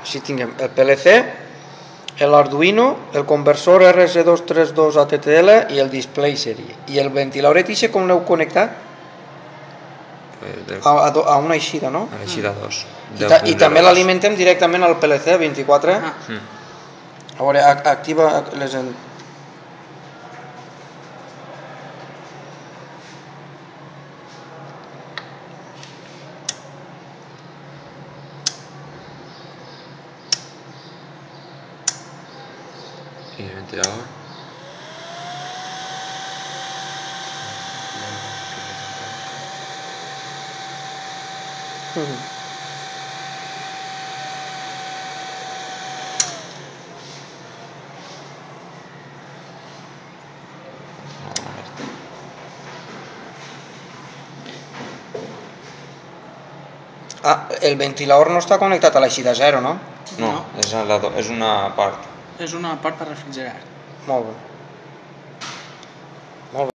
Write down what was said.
Així tinguem el PLC, l'Arduino, el conversor RS232ATTL i el display serie. I el ventilador ixe com l'heu connectat? A una eixida, no? A l'eixida 2. I també l'alimentem directament al PLC 24. A veure, activa les... I el ventilador. El ventilador no està connectat a l'eixida 0, no? No, és una part. És una part per refrigerar. Molt bé.